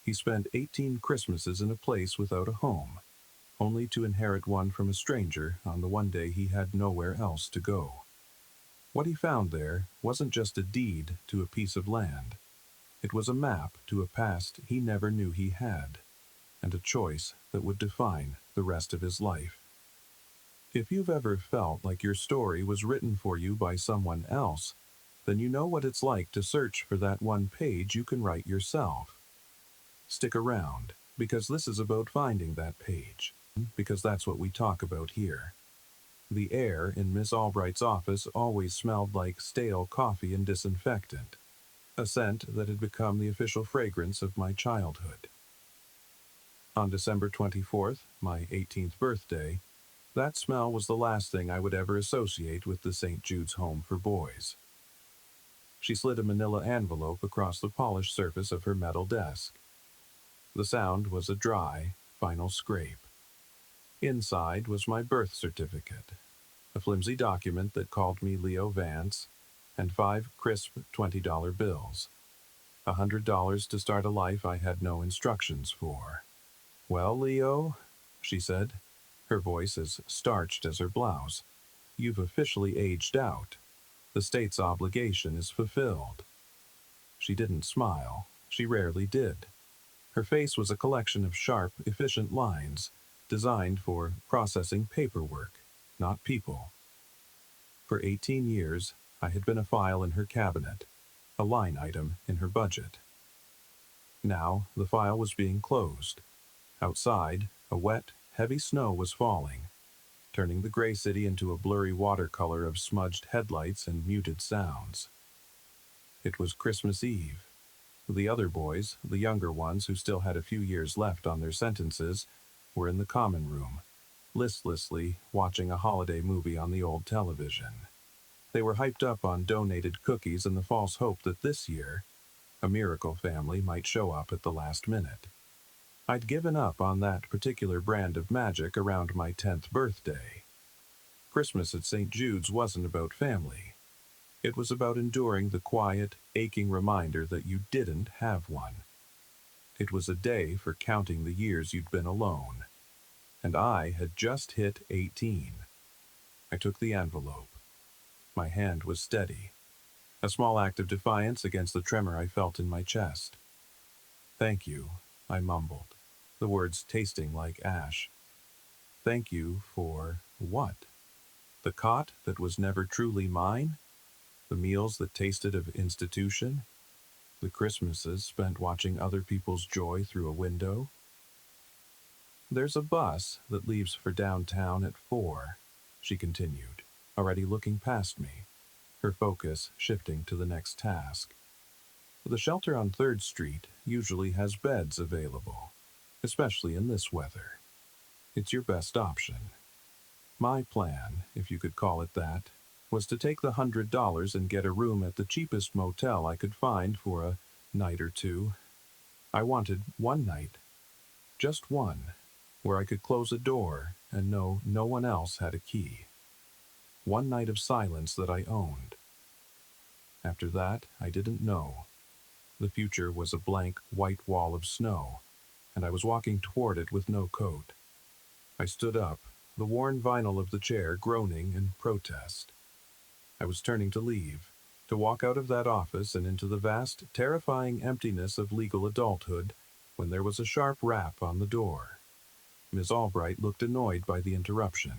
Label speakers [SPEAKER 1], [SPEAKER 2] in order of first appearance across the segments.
[SPEAKER 1] he spent 18 Christmases in a place without a home, only to inherit one from a stranger on the one day he had nowhere else to go. What he found there wasn't just a deed to a piece of land. It was a map to a past he never knew he had, and a choice that would define the rest of his life. If you've ever felt like your story was written for you by someone else, then you know what it's like to search for that one page you can write yourself. Stick around, because this is about finding that page, because that's what we talk about here. The air in Miss Albright's office always smelled like stale coffee and disinfectant, a scent that had become the official fragrance of my childhood. On December 24th, my 18th birthday, that smell was the last thing I would ever associate with the St. Jude's Home for Boys. She slid a manila envelope across the polished surface of her metal desk. The sound was a dry, final scrape. Inside was my birth certificate, a flimsy document that called me Leo Vance, and 5 crisp $20 bills. $100 to start a life I had no instructions for. "Well, Leo," she said, her voice as starched as her blouse, "you've officially aged out. The state's obligation is fulfilled." She didn't smile. She rarely did. Her face was a collection of sharp, efficient lines, designed for processing paperwork, not people. For 18 years, I had been a file in her cabinet, a line item in her budget. Now, the file was being closed. Outside, a wet, heavy snow was falling, turning the gray city into a blurry watercolor of smudged headlights and muted sounds. It was Christmas Eve. The other boys, the younger ones who still had a few years left on their sentences, were in the common room, listlessly watching a holiday movie on the old television. They were hyped up on donated cookies and the false hope that this year, a miracle family might show up at the last minute. I'd given up on that particular brand of magic around my 10th birthday. Christmas at St. Jude's wasn't about family. It was about enduring the quiet, aching reminder that you didn't have one. It was a day for counting the years you'd been alone. And I had just hit 18. I took the envelope. My hand was steady, a small act of defiance against the tremor I felt in my chest. "Thank you," I mumbled, the words tasting like ash. "Thank you for what? The cot that was never truly mine? The meals that tasted of institution? The Christmases spent watching other people's joy through a window?" "There's a bus that leaves for downtown at 4, she continued, already looking past me, her focus shifting to the next task. "The shelter on 3rd Street usually has beds available, especially in this weather. It's your best option." My plan, if you could call it that, was to take the $100 and get a room at the cheapest motel I could find for a night or two. I wanted one night, just one, where I could close a door and know no one else had a key. One night of silence that I owned. After that, I didn't know. The future was a blank, white wall of snow, and I was walking toward it with no coat. I stood up, the worn vinyl of the chair groaning in protest. I was turning to leave, to walk out of that office and into the vast, terrifying emptiness of legal adulthood, when there was a sharp rap on the door. Miss Albright looked annoyed by the interruption.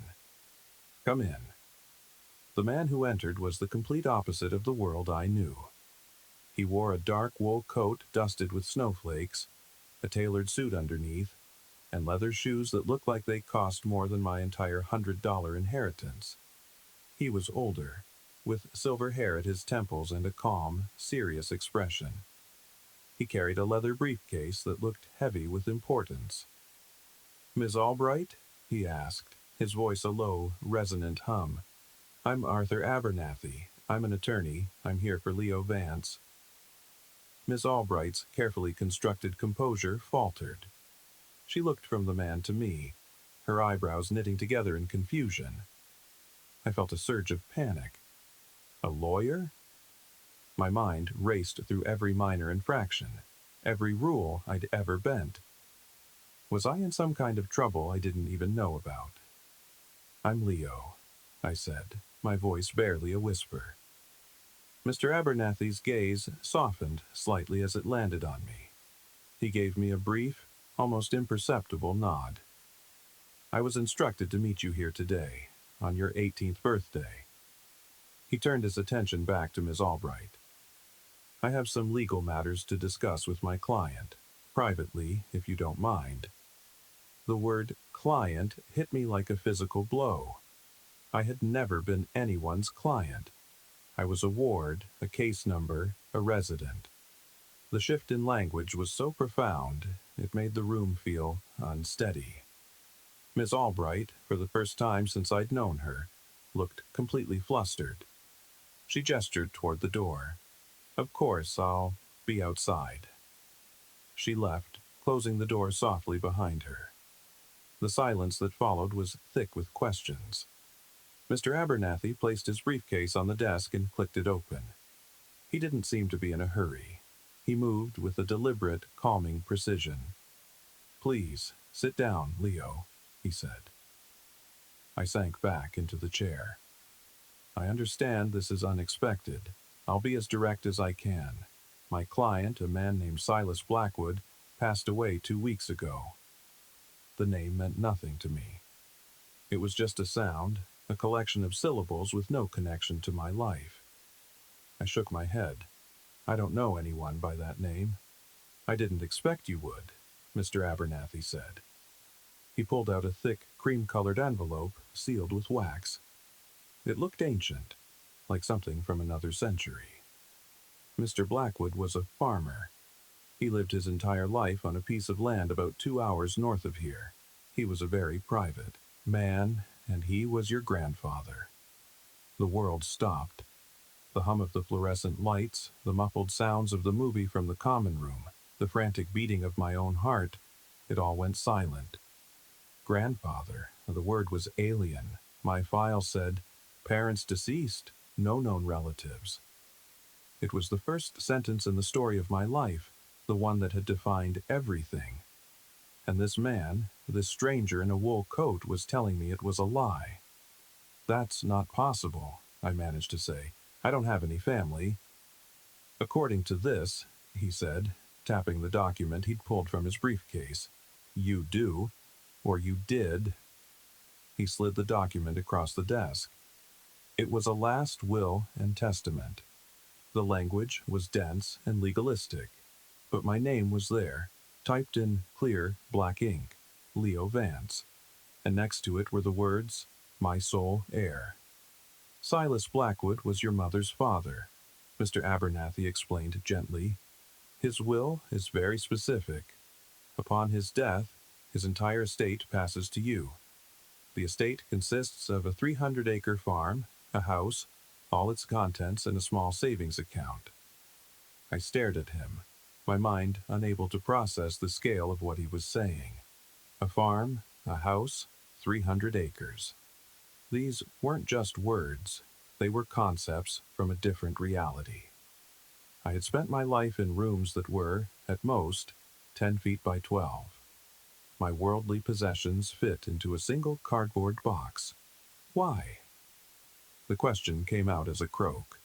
[SPEAKER 1] "Come in." The man who entered was the complete opposite of the world I knew. He wore a dark wool coat dusted with snowflakes, a tailored suit underneath, and leather shoes that looked like they cost more than my entire $100 inheritance. He was older, with silver hair at his temples and a calm, serious expression. He carried a leather briefcase that looked heavy with importance. "Miss Albright?" he asked, his voice a low, resonant hum. "I'm Arthur Abernathy. I'm an attorney. I'm here for Leo Vance." Miss Albright's carefully constructed composure faltered. She looked from the man to me, her eyebrows knitting together in confusion. I felt a surge of panic. A lawyer? My mind raced through every minor infraction. every rule I'd ever bent. Was I in some kind of trouble I didn't even know about? "I'm Leo," I said, my voice barely a whisper. Mr. Abernathy's gaze softened slightly as it landed on me. He gave me a brief, almost imperceptible nod. "I was instructed to meet you here today, on your 18th birthday." He turned his attention back to Miss Albright. "I have some legal matters to discuss with my client, privately, if you don't mind." The word client hit me like a physical blow. I had never been anyone's client. I was a ward, a case number, a resident. The shift in language was so profound, it made the room feel unsteady. Miss Albright, for the first time since I'd known her, looked completely flustered. She gestured toward the door. "Of course, I'll be outside." She left, closing the door softly behind her. The silence that followed was thick with questions. Mr. Abernathy placed his briefcase on the desk and clicked it open. He didn't seem to be in a hurry. He moved with a deliberate, calming precision. "Please, sit down, Leo," he said. I sank back into the chair. "I understand this is unexpected. I'll be as direct as I can. My client, a man named Silas Blackwood, passed away 2 weeks ago." The name meant nothing to me. It was just a sound, a collection of syllables with no connection to my life. I shook my head. "I don't know anyone by that name." "I didn't expect you would," Mr. Abernathy said. He pulled out a thick, cream-colored envelope sealed with wax. It looked ancient, like something from another century. Mr. Blackwood was a farmer. He lived his entire life on a piece of land about 2 hours north of here. He was a very private man, and he was your grandfather. The world stopped. The hum of the fluorescent lights, the muffled sounds of the movie from the common room, the frantic beating of my own heart, it all went silent. Grandfather, the word was alien. My file said, "Parents deceased, no known relatives." It was the first sentence in the story of my life, the one that had defined everything. And this man, this stranger in a wool coat, was telling me it was a lie. "That's not possible," I managed to say. "I don't have any family." "According to this," he said, tapping the document he'd pulled from his briefcase, "you do, or you did." He slid the document across the desk. It was a last will and testament. The language was dense and legalistic, but my name was there, typed in clear black ink, Leo Vance, and next to it were the words, "My sole heir." "Silas Blackwood was your mother's father," Mr. Abernathy explained gently. "His will is very specific. Upon his death, his entire estate passes to you. The estate consists of a 300-acre farm, a house, all its contents, and a small savings account." I stared at him, my mind unable to process the scale of what he was saying. A farm, a house, 300 acres. These weren't just words, they were concepts from a different reality. I had spent my life in rooms that were, at most, 10 feet by 12. My worldly possessions fit into a single cardboard box. Why? The question came out as a croak.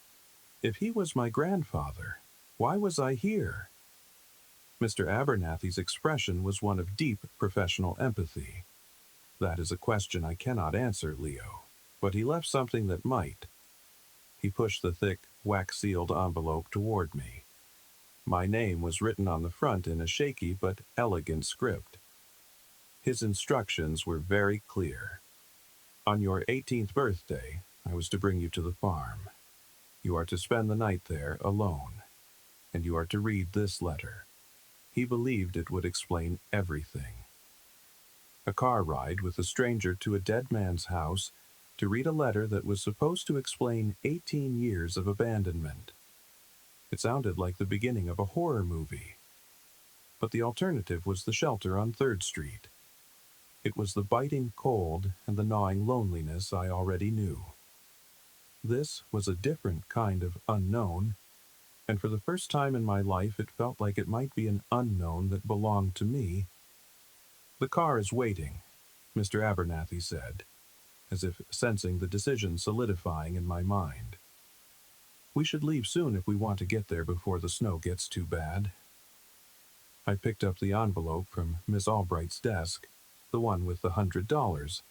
[SPEAKER 1] If he was my grandfather, why was I here? Mr. Abernathy's expression was one of deep professional empathy. "That is a question I cannot answer, Leo, but he left something that might." He pushed the thick, wax-sealed envelope toward me. My name was written on the front in a shaky but elegant script. His instructions were very clear. On your 18th birthday, I was to bring you to the farm. You are to spend the night there alone, and you are to read this letter. He believed it would explain everything. A car ride with a stranger to a dead man's house to read a letter that was supposed to explain 18 years of abandonment. It sounded like the beginning of a horror movie. But the alternative was the shelter on 3rd Street. It was the biting cold and the gnawing loneliness I already knew. This was a different kind of unknown, and for the first time in my life it felt like it might be an unknown that belonged to me. "The car is waiting," Mr. Abernathy said, as if sensing the decision solidifying in my mind. "We should leave soon if we want to get there before the snow gets too bad." I picked up the envelope from Miss Albright's desk, the one with the $100,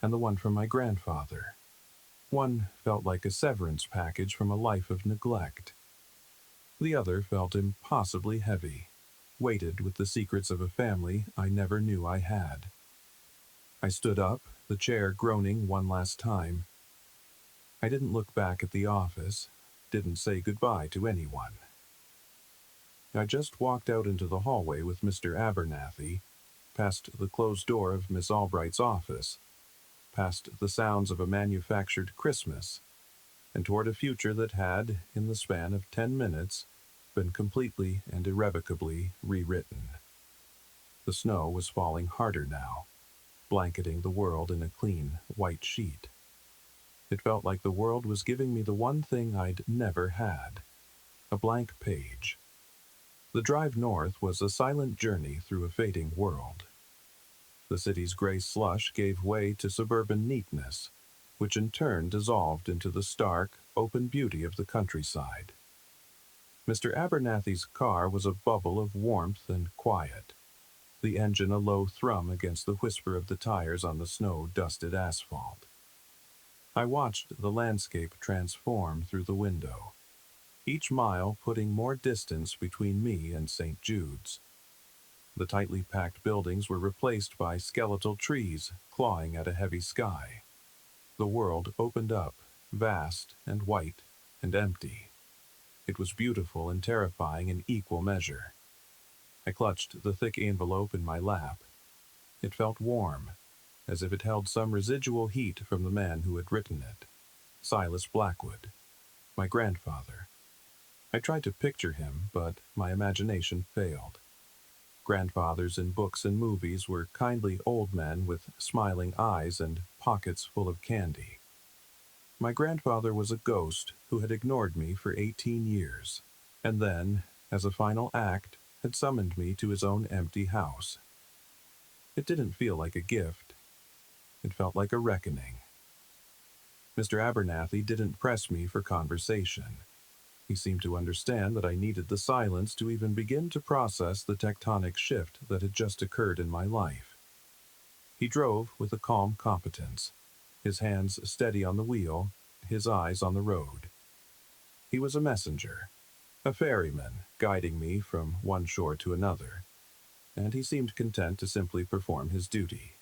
[SPEAKER 1] and the one from my grandfather. One felt like a severance package from a life of neglect. The other felt impossibly heavy, weighted with the secrets of a family I never knew I had. I stood up, the chair groaning one last time. I didn't look back at the office, didn't say goodbye to anyone. I just walked out into the hallway with Mr. Abernathy, past the closed door of Miss Albright's office, past the sounds of a manufactured Christmas, and toward a future that had, in the span of 10 minutes, been completely and irrevocably rewritten. The snow was falling harder now, blanketing the world in a clean, white sheet. It felt like the world was giving me the one thing I'd never had: a blank page. The drive north was a silent journey through a fading world. The city's gray slush gave way to suburban neatness, which in turn dissolved into the stark, open beauty of the countryside. Mr. Abernathy's car was a bubble of warmth and quiet, the engine a low thrum against the whisper of the tires on the snow-dusted asphalt. I watched the landscape transform through the window, each mile putting more distance between me and St. Jude's. The tightly packed buildings were replaced by skeletal trees clawing at a heavy sky. The world opened up, vast and white and empty. It was beautiful and terrifying in equal measure. I clutched the thick envelope in my lap. It felt warm, as if it held some residual heat from the man who had written it. Silas Blackwood, my grandfather. I tried to picture him, but my imagination failed. Grandfathers in books and movies were kindly old men with smiling eyes and pockets full of candy. My grandfather was a ghost who had ignored me for 18 years, and then, as a final act, had summoned me to his own empty house. It didn't feel like a gift. It felt like a reckoning. Mr. Abernathy didn't press me for conversation. He seemed to understand that I needed the silence to even begin to process the tectonic shift that had just occurred in my life. He drove with a calm competence, his hands steady on the wheel, his eyes on the road. He was a messenger, a ferryman guiding me from one shore to another, and he seemed content to simply perform his duty.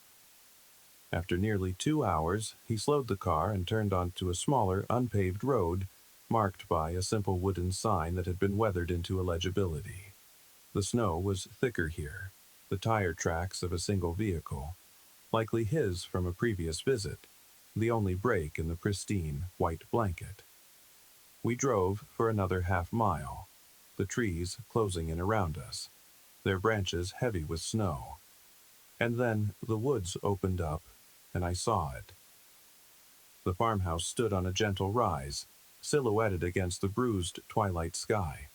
[SPEAKER 1] After nearly 2 hours, he slowed the car and turned onto a smaller, unpaved road marked by a simple wooden sign that had been weathered into illegibility. The snow was thicker here, the tire tracks of a single vehicle, likely his from a previous visit, the only break in the pristine white blanket. We drove for another half-mile, the trees closing in around us, their branches heavy with snow. And then the woods opened up, and I saw it. The farmhouse stood on a gentle rise, silhouetted against the bruised twilight sky.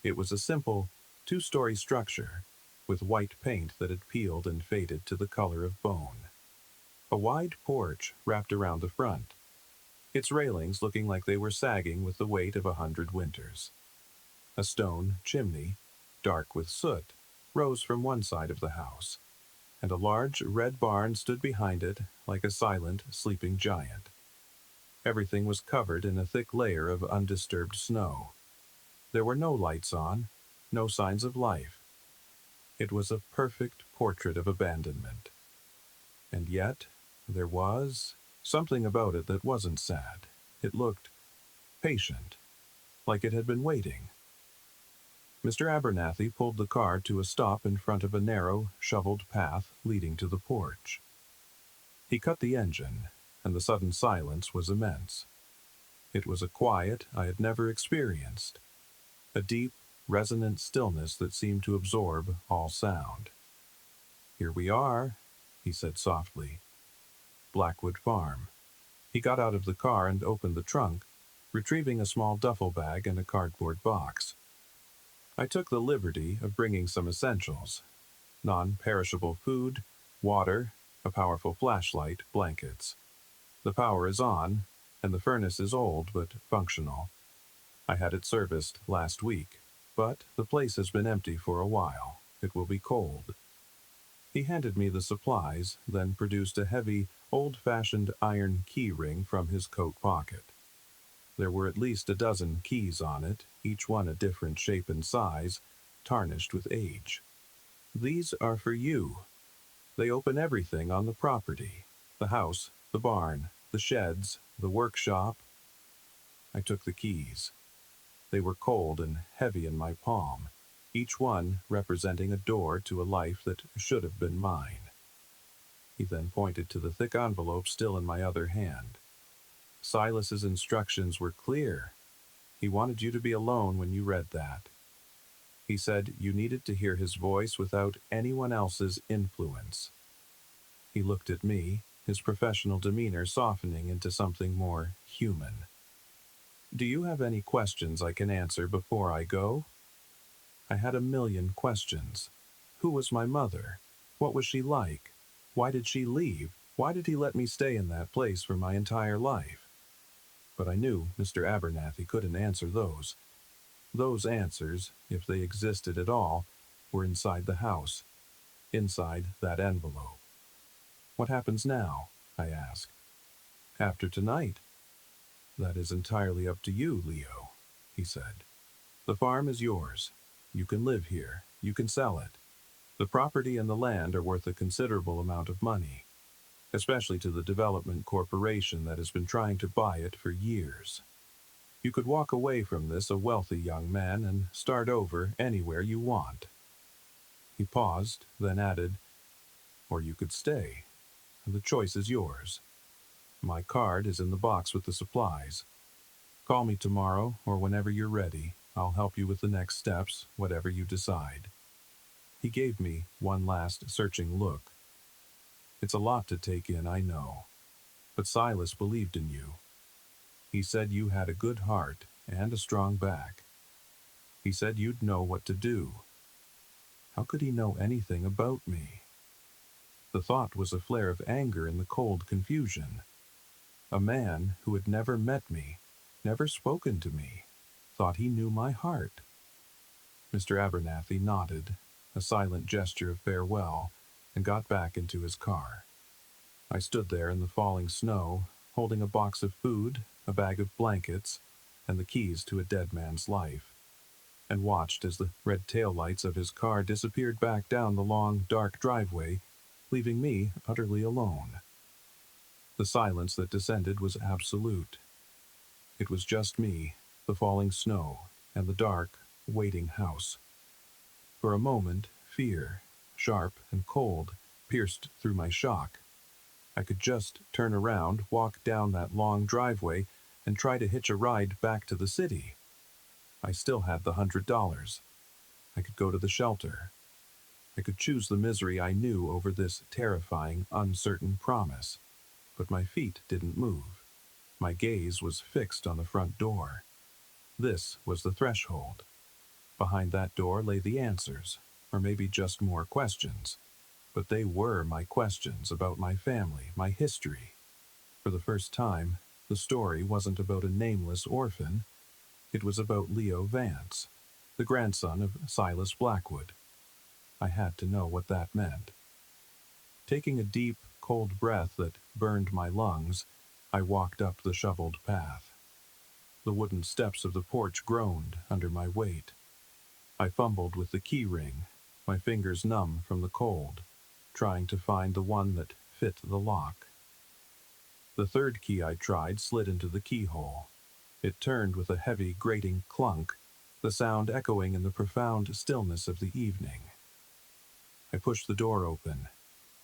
[SPEAKER 1] It was a simple, 2-story structure, with white paint that had peeled and faded to the color of bone. A wide porch wrapped around the front, its railings looking like they were sagging with the weight of 100 winters. A stone chimney, dark with soot, rose from one side of the house, and a large red barn stood behind it like a silent, sleeping giant. Everything was covered in a thick layer of undisturbed snow. There were no lights on, no signs of life. It was a perfect portrait of abandonment. And yet, there was something about it that wasn't sad. It looked patient, like it had been waiting. Mr. Abernathy pulled the car to a stop in front of a narrow, shoveled path leading to the porch. He cut the engine, and the sudden silence was immense. It was a quiet I had never experienced, a deep, resonant stillness that seemed to absorb all sound. "Here we are," he said softly. "Blackwood Farm." He got out of the car and opened the trunk, retrieving a small duffel bag and a cardboard box. I took the liberty of bringing some essentials: non-perishable food, water, a powerful flashlight, blankets. The power is on, and the furnace is old but functional. I had it serviced last week, but the place has been empty for a while. It will be cold. He handed me the supplies, then produced a heavy, old-fashioned iron key ring from his coat pocket. There were at least a dozen keys on it, each one a different shape and size, tarnished with age. These are for you. They open everything on the property: the house, the barn, the sheds, the workshop. I took the keys. They were cold and heavy in my palm, each one representing a door to a life that should have been mine. He then pointed to the thick envelope still in my other hand. Silas's instructions were clear. He wanted you to be alone when you read that. He said you needed to hear his voice without anyone else's influence. He looked at me, his professional demeanor softening into something more human. Do you have any questions I can answer before I go? I had a million questions. Who was my mother? What was she like? Why did she leave? Why did he let me stay in that place for my entire life? But I knew Mr. Abernathy couldn't answer those. Those answers, if they existed at all, were inside the house, inside that envelope. What happens now? I asked. After tonight. That is entirely up to you, Leo, he said. The farm is yours. You can live here. You can sell it. The property and the land are worth a considerable amount of money, especially to the development corporation that has been trying to buy it for years. You could walk away from this a wealthy young man and start over anywhere you want. He paused, then added, or you could stay. The choice is yours. My card is in the box with the supplies. Call me tomorrow or whenever you're ready. I'll help you with the next steps, whatever you decide. He gave me one last searching look. It's a lot to take in, I know, but Silas believed in you. He said you had a good heart and a strong back. He said you'd know what to do. How could he know anything about me? The thought was a flare of anger in the cold confusion. A man who had never met me, never spoken to me, thought he knew my heart. Mr. Abernathy nodded, a silent gesture of farewell, and got back into his car. I stood there in the falling snow, holding a box of food, a bag of blankets, and the keys to a dead man's life, and watched as the red taillights of his car disappeared back down the long, dark driveway, leaving me utterly alone. The silence that descended was absolute. It was just me, the falling snow, and the dark, waiting house. For a moment, fear, sharp and cold, pierced through my shock. I could just turn around, walk down that long driveway, and try to hitch a ride back to the city. I still had the $100. I could go to the shelter. I could choose the misery I knew over this terrifying, uncertain promise. But my feet didn't move. My gaze was fixed on the front door. This was the threshold. Behind that door lay the answers, or maybe just more questions. But they were my questions about my family, my history. For the first time, the story wasn't about a nameless orphan. It was about Leo Vance, the grandson of Silas Blackwood. I had to know what that meant. Taking a deep, cold breath that burned my lungs, I walked up the shoveled path. The wooden steps of the porch groaned under my weight. I fumbled with the key ring, my fingers numb from the cold, trying to find the one that fit the lock. The third key I tried slid into the keyhole. It turned with a heavy, grating clunk, the sound echoing in the profound stillness of the evening. I pushed the door open.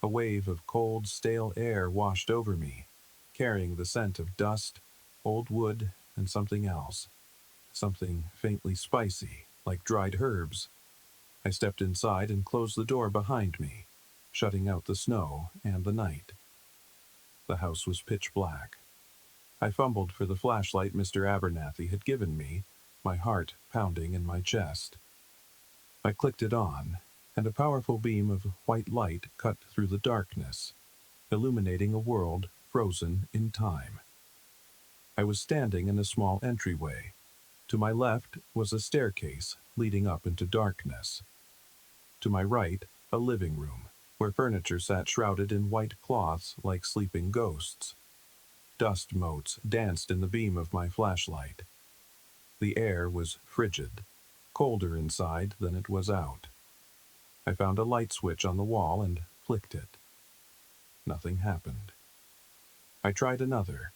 [SPEAKER 1] A wave of cold, stale air washed over me, carrying the scent of dust, old wood, and something else. Something faintly spicy, like dried herbs. I stepped inside and closed the door behind me, shutting out the snow and the night. The house was pitch black. I fumbled for the flashlight Mr. Abernathy had given me, my heart pounding in my chest. I clicked it on, and a powerful beam of white light cut through the darkness, illuminating a world frozen in time. I was standing in a small entryway. To my left was a staircase leading up into darkness. To my right, a living room, where furniture sat shrouded in white cloths like sleeping ghosts. Dust motes danced in the beam of my flashlight. The air was frigid, colder inside than it was out. I found a light switch on the wall and flicked it. Nothing happened. I tried another,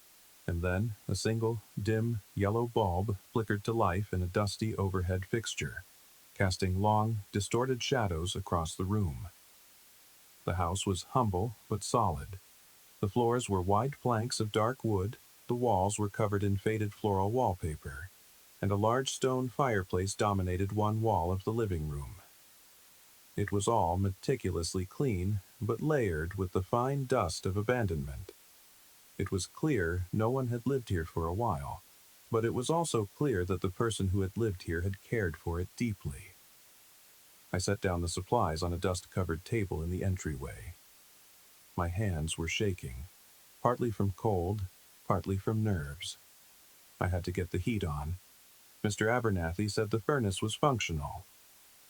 [SPEAKER 1] and then a single, dim, yellow bulb flickered to life in a dusty overhead fixture, casting long, distorted shadows across the room. The house was humble but solid. The floors were wide planks of dark wood, the walls were covered in faded floral wallpaper, and a large stone fireplace dominated one wall of the living room. It was all meticulously clean, but layered with the fine dust of abandonment. It was clear no one had lived here for a while, but it was also clear that the person who had lived here had cared for it deeply. I set down the supplies on a dust-covered table in the entryway. My hands were shaking, partly from cold, partly from nerves. I had to get the heat on. Mr. Abernathy said the furnace was functional.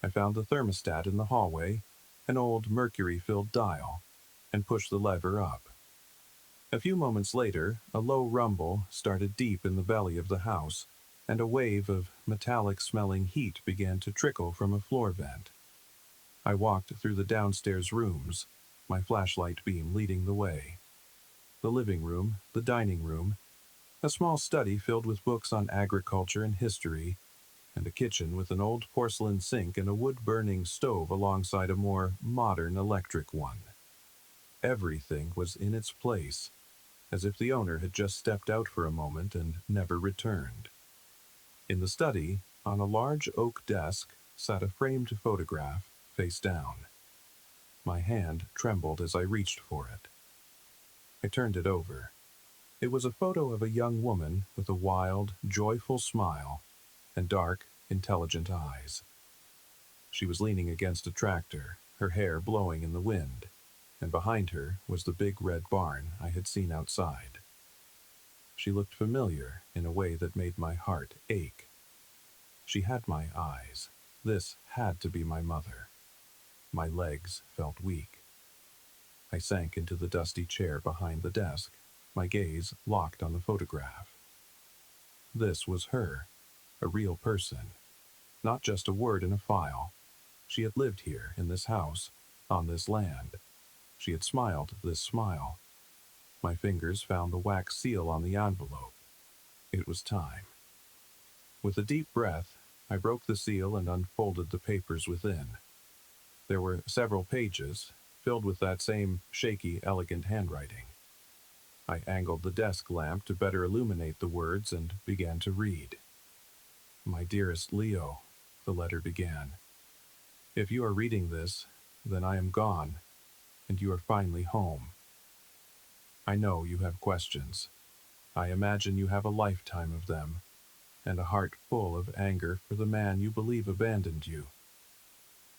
[SPEAKER 1] I found the thermostat in the hallway, an old mercury-filled dial, and pushed the lever up. A few moments later, a low rumble started deep in the belly of the house, and a wave of metallic-smelling heat began to trickle from a floor vent. I walked through the downstairs rooms, my flashlight beam leading the way. The living room, the dining room, a small study filled with books on agriculture and history, and a kitchen with an old porcelain sink and a wood-burning stove alongside a more modern electric one. Everything was in its place, as if the owner had just stepped out for a moment and never returned. In the study, on a large oak desk, sat a framed photograph, face down. My hand trembled as I reached for it. I turned it over. It was a photo of a young woman with a wild, joyful smile and dark, intelligent eyes. She was leaning against a tractor, her hair blowing in the wind, and behind her was the big red barn I had seen outside. She looked familiar in a way that made my heart ache. She had my eyes. This had to be my mother. My legs felt weak. I sank into the dusty chair behind the desk, my gaze locked on the photograph. This was her, a real person, not just a word in a file. She had lived here, in this house, on this land. She had smiled this smile. My fingers found the wax seal on the envelope. It was time. With a deep breath, I broke the seal and unfolded the papers within. There were several pages, filled with that same shaky, elegant handwriting. I angled the desk lamp to better illuminate the words and began to read. "My dearest Leo," the letter began. "If you are reading this, then I am gone, and you are finally home. I know you have questions. I imagine you have a lifetime of them, and a heart full of anger for the man you believe abandoned you.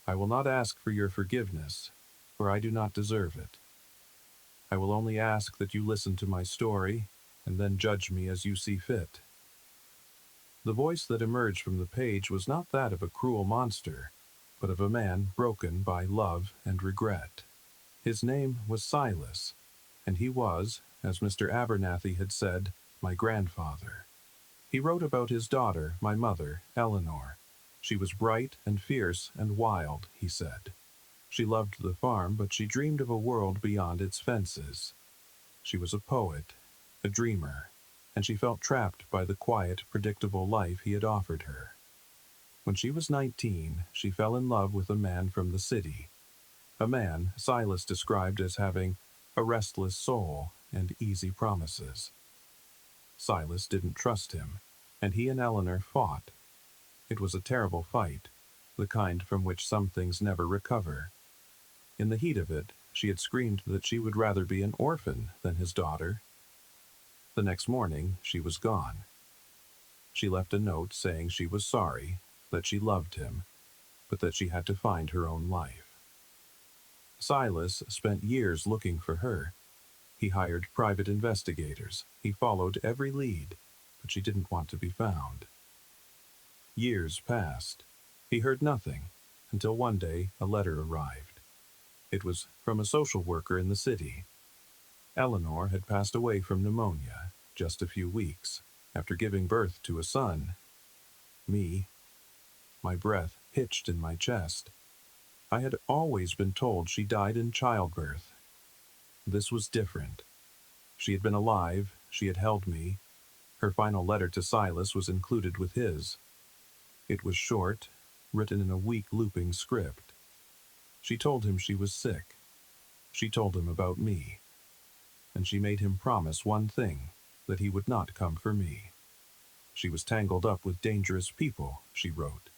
[SPEAKER 1] I will not ask for your forgiveness, for I do not deserve it. I will only ask that you listen to my story, and then judge me as you see fit." The voice that emerged from the page was not that of a cruel monster, but of a man broken by love and regret. His name was Silas, and he was, as Mr. Abernathy had said, my grandfather. He wrote about his daughter, my mother, Eleanor. She was bright and fierce and wild, he said. She loved the farm, but she dreamed of a world beyond its fences. She was a poet, a dreamer, and she felt trapped by the quiet, predictable life he had offered her. When she was 19, she fell in love with a man from the city, a man Silas described as having a restless soul and easy promises. Silas didn't trust him, and he and Eleanor fought. It was a terrible fight, the kind from which some things never recover. In the heat of it, she had screamed that she would rather be an orphan than his daughter. The next morning, she was gone. She left a note saying she was sorry, that she loved him, but that she had to find her own life. Silas spent years looking for her. He hired private investigators. He followed every lead, but she didn't want to be found. Years passed. He heard nothing, until one day a letter arrived. It was from a social worker in the city. Eleanor had passed away from pneumonia just a few weeks after giving birth to a son. Me, my breath hitched in my chest. I had always been told she died in childbirth. This was different. She had been alive, she had held me. Her final letter to Silas was included with his. It was short, written in a weak looping script. She told him she was sick. She told him about me. And she made him promise one thing, that he would not come for me. She was tangled up with dangerous people, she wrote.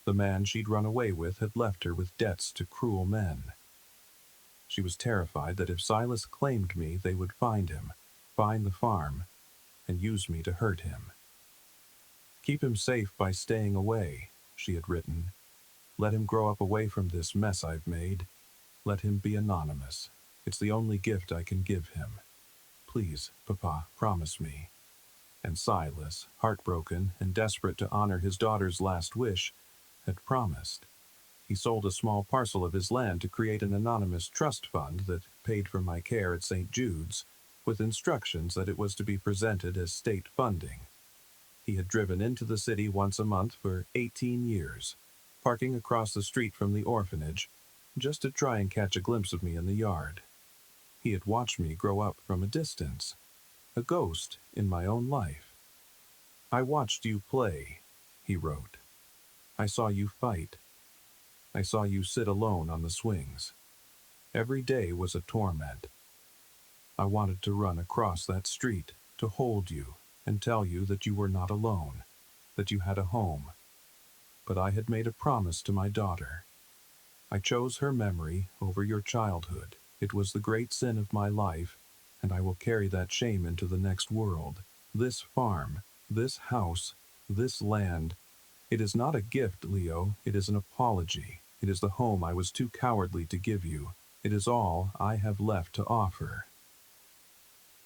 [SPEAKER 1] The man she'd run away with had left her with debts to cruel men. She was terrified that if Silas claimed me, they would find him, find the farm, and use me to hurt him. Keep him safe by staying away, she had written. Let him grow up away from this mess I've made. Let him be anonymous. It's the only gift I can give him. Please, Papa, promise me. And Silas, heartbroken and desperate to honor his daughter's last wish, had promised. He sold a small parcel of his land to create an anonymous trust fund that paid for my care at St. Jude's, with instructions that it was to be presented as state funding. He had driven into the city once a month for 18 years, parking across the street from the orphanage, just to try and catch a glimpse of me in the yard. He had watched me grow up from a distance, a ghost in my own life. I watched you play, he wrote. I saw you fight. I saw you sit alone on the swings. Every day was a torment. I wanted to run across that street, to hold you, and tell you that you were not alone, that you had a home. But I had made a promise to my daughter. I chose her memory over your childhood. It was the great sin of my life, and I will carry that shame into the next world. This farm, this house, this land, it is not a gift, Leo, it is an apology. It is the home I was too cowardly to give you. It is all I have left to offer.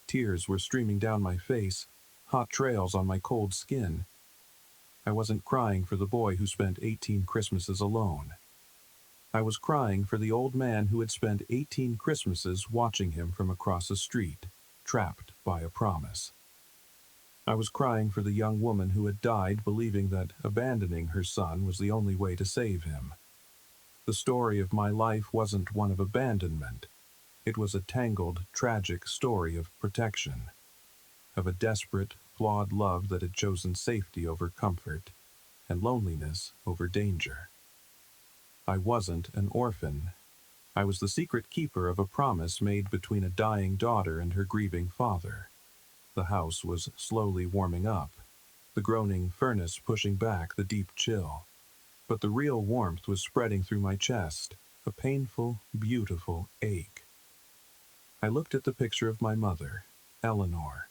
[SPEAKER 1] Tears were streaming down my face, hot trails on my cold skin. I wasn't crying for the boy who spent 18 Christmases alone. I was crying for the old man who had spent 18 Christmases watching him from across a street, trapped by a promise. I was crying for the young woman who had died believing that abandoning her son was the only way to save him. The story of my life wasn't one of abandonment. It was a tangled, tragic story of protection, of a desperate, flawed love that had chosen safety over comfort, and loneliness over danger. I wasn't an orphan. I was the secret keeper of a promise made between a dying daughter and her grieving father. The house was slowly warming up, the groaning furnace pushing back the deep chill. But the real warmth was spreading through my chest, a painful, beautiful ache. I looked at the picture of my mother, Eleanor.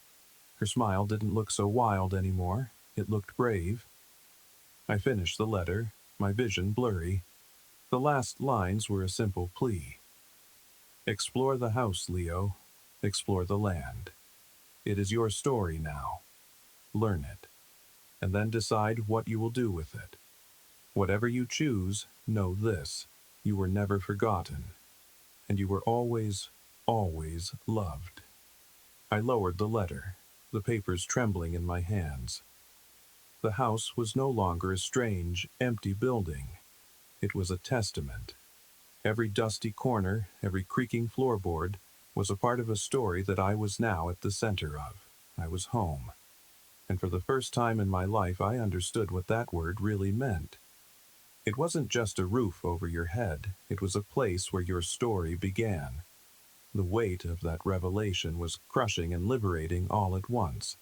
[SPEAKER 1] Her smile didn't look so wild anymore. It looked brave. I finished the letter, my vision blurry. The last lines were a simple plea. Explore the house, Leo. Explore the land. It is your story now. Learn it, and then decide what you will do with it. Whatever you choose, know this: you were never forgotten, and you were always, always loved. I lowered the letter, the papers trembling in my hands. The house was no longer a strange, empty building. It was a testament. Every dusty corner, every creaking floorboard, was a part of a story that I was now at the center of. I was home. And for the first time in my life, I understood what that word really meant. It wasn't just a roof over your head. It was a place where your story began. The weight of that revelation was crushing and liberating all at once.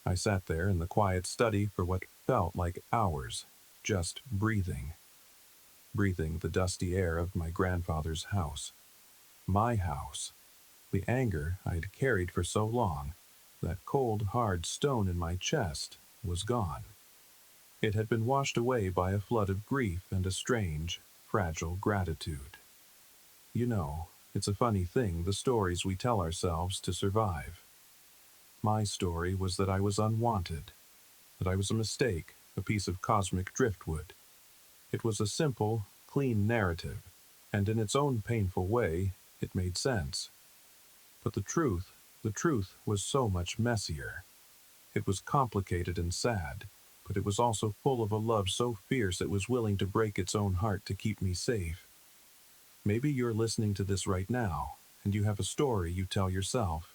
[SPEAKER 1] I sat there in the quiet study for what felt like hours, just breathing. Breathing the dusty air of my grandfather's house. My house. The anger I had carried for so long. that cold, hard stone in my chest, was gone. It had been washed away by a flood of grief and a strange, fragile gratitude. You know, it's a funny thing, the stories we tell ourselves to survive. My story was that I was unwanted, that I was a mistake, a piece of cosmic driftwood. It was a simple, clean narrative, and in its own painful way, it made sense. But the truth was so much messier. It was complicated and sad, but it was also full of a love so fierce it was willing to break its own heart to keep me safe. Maybe you're listening to this right now, and you have a story you tell yourself.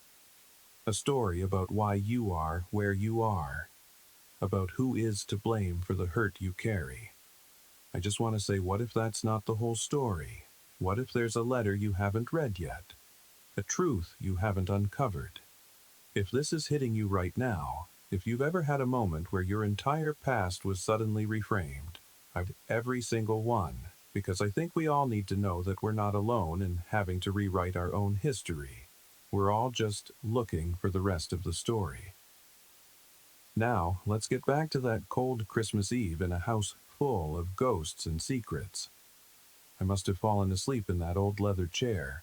[SPEAKER 1] A story about why you are where you are, about who is to blame for the hurt you carry. I just want to say, what if that's not the whole story? What if there's a letter you haven't read yet? A truth you haven't uncovered? If this is hitting you right now, if you've ever had a moment where your entire past was suddenly reframed, I've every single one, because I think we all need to know that we're not alone in having to rewrite our own history. We're all just looking for the rest of the story. Now, let's get back to that cold Christmas Eve in a house full of ghosts and secrets. I must have fallen asleep in that old leather chair,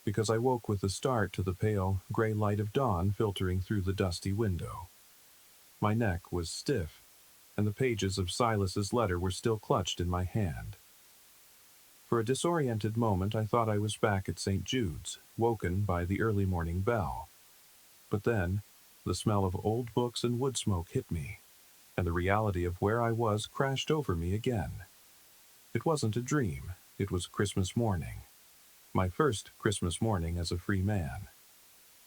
[SPEAKER 1] because I woke with a start to the pale, gray light of dawn filtering through the dusty window. My neck was stiff, and the pages of Silas's letter were still clutched in my hand. For a disoriented moment I thought I was back at St. Jude's, woken by the early morning bell. But then, the smell of old books and wood smoke hit me, and the reality of where I was crashed over me again. It wasn't a dream, it was Christmas morning. My first Christmas morning as a free man.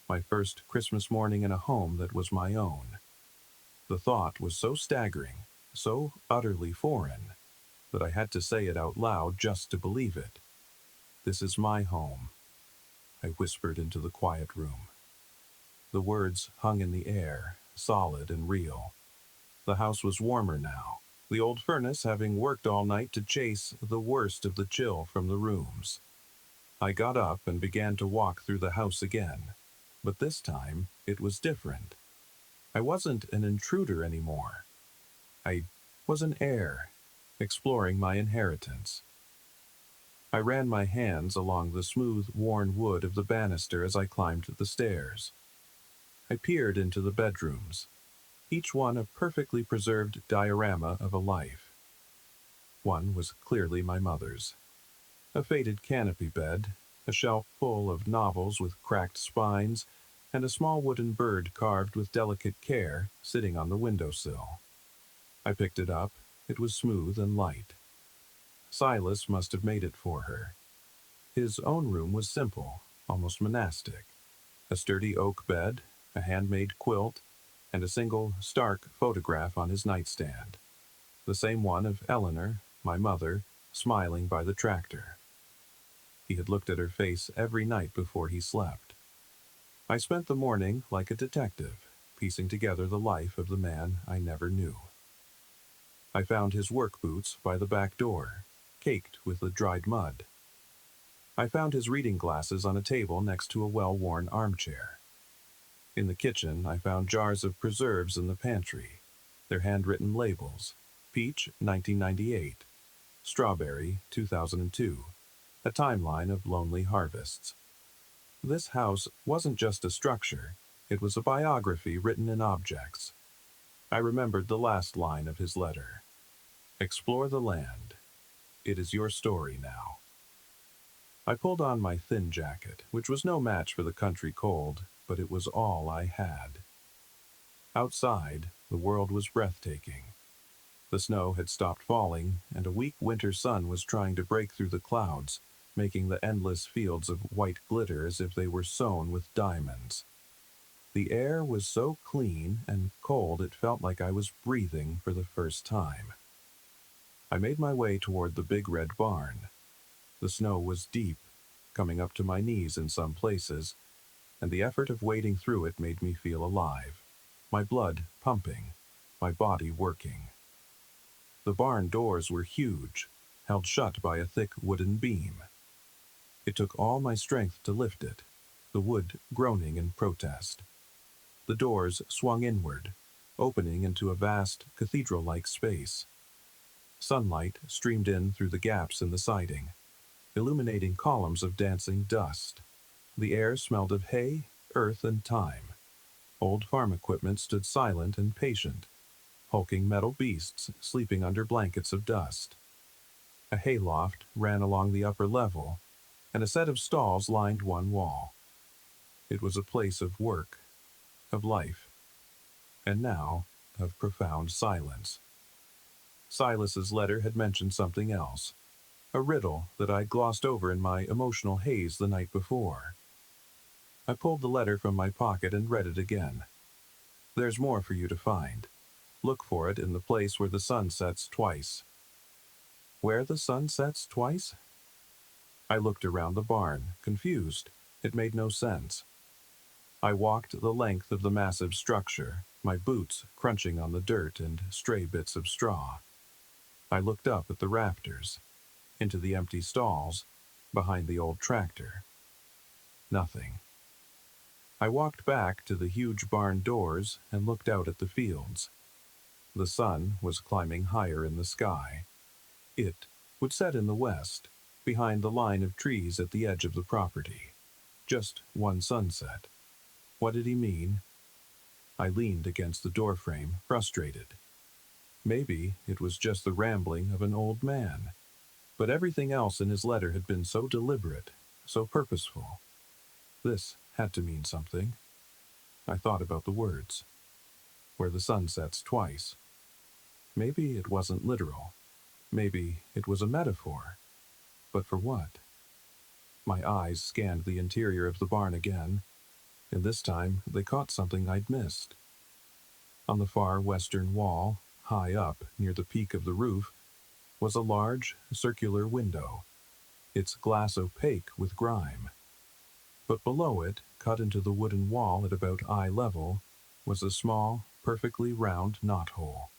[SPEAKER 1] My first Christmas morning in a home that was my own. The thought was so staggering, so utterly foreign, that I had to say it out loud just to believe it. "This is my home," I whispered into the quiet room. The words hung in the air, solid and real. The house was warmer now, the old furnace having worked all night to chase the worst of the chill from the rooms. I got up and began to walk through the house again, but this time it was different. I wasn't an intruder anymore. I was an heir, exploring my inheritance. I ran my hands along the smooth, worn wood of the banister as I climbed the stairs. I peered into the bedrooms, each one a perfectly preserved diorama of a life. One was clearly my mother's. A faded canopy bed, a shelf full of novels with cracked spines, and a small wooden bird carved with delicate care sitting on the windowsill. I picked it up. It was smooth and light. Silas must have made it for her. His own room was simple, almost monastic. A sturdy oak bed, a handmade quilt, and a single, stark photograph on his nightstand. The same one of Eleanor, my mother, smiling by the tractor. He had looked at her face every night before he slept. I spent the morning like a detective, piecing together the life of the man I never knew. I found his work boots by the back door, caked with the dried mud. I found his reading glasses on a table next to a well-worn armchair. In the kitchen, I found jars of preserves in the pantry, their handwritten labels: peach, 1998, strawberry, 2002, a timeline of lonely harvests. This house wasn't just a structure, it was a biography written in objects. I remembered the last line of his letter. "Explore the land. It is your story now." I pulled on my thin jacket, which was no match for the country cold, but it was all I had. Outside, the world was breathtaking. The snow had stopped falling, and a weak winter sun was trying to break through the clouds, making the endless fields of white glitter as if they were sewn with diamonds. The air was so clean and cold it felt like I was breathing for the first time. I made my way toward the big red barn. The snow was deep, coming up to my knees in some places, and the effort of wading through it made me feel alive, my blood pumping, my body working. The barn doors were huge, held shut by a thick wooden beam. It took all my strength to lift it, the wood groaning in protest. The doors swung inward, opening into a vast cathedral-like space. Sunlight streamed in through the gaps in the siding, illuminating columns of dancing dust. The air smelled of hay, earth, and thyme. Old farm equipment stood silent and patient, hulking metal beasts sleeping under blankets of dust. A hayloft ran along the upper level, and a set of stalls lined one wall. It was a place of work, of life, and now of profound silence. Silas's letter had mentioned something else, a riddle that I'd glossed over in my emotional haze the night before. I pulled the letter from my pocket and read it again. There's more for you to find. Look for it in the place where the sun sets twice. Where the sun sets twice? I looked around the barn, confused. It made no sense. I walked the length of the massive structure, my boots crunching on the dirt and stray bits of straw. I looked up at the rafters, into the empty stalls, behind the old tractor. Nothing. I walked back to the huge barn doors and looked out at the fields. The sun was climbing higher in the sky. It would set in the west, behind the line of trees at the edge of the property. Just one sunset. What did he mean? I leaned against the doorframe, frustrated. Maybe it was just the rambling of an old man. But everything else in his letter had been so deliberate, so purposeful. This had to mean something. I thought about the words. Where the sun sets twice. Maybe it wasn't literal. Maybe it was a metaphor. But for what? My eyes scanned the interior of the barn again, and this time they caught something I'd missed. On the far western wall, high up near the peak of the roof, was a large, circular window, its glass opaque with grime. But below it, cut into the wooden wall at about eye level, was a small, perfectly round knothole.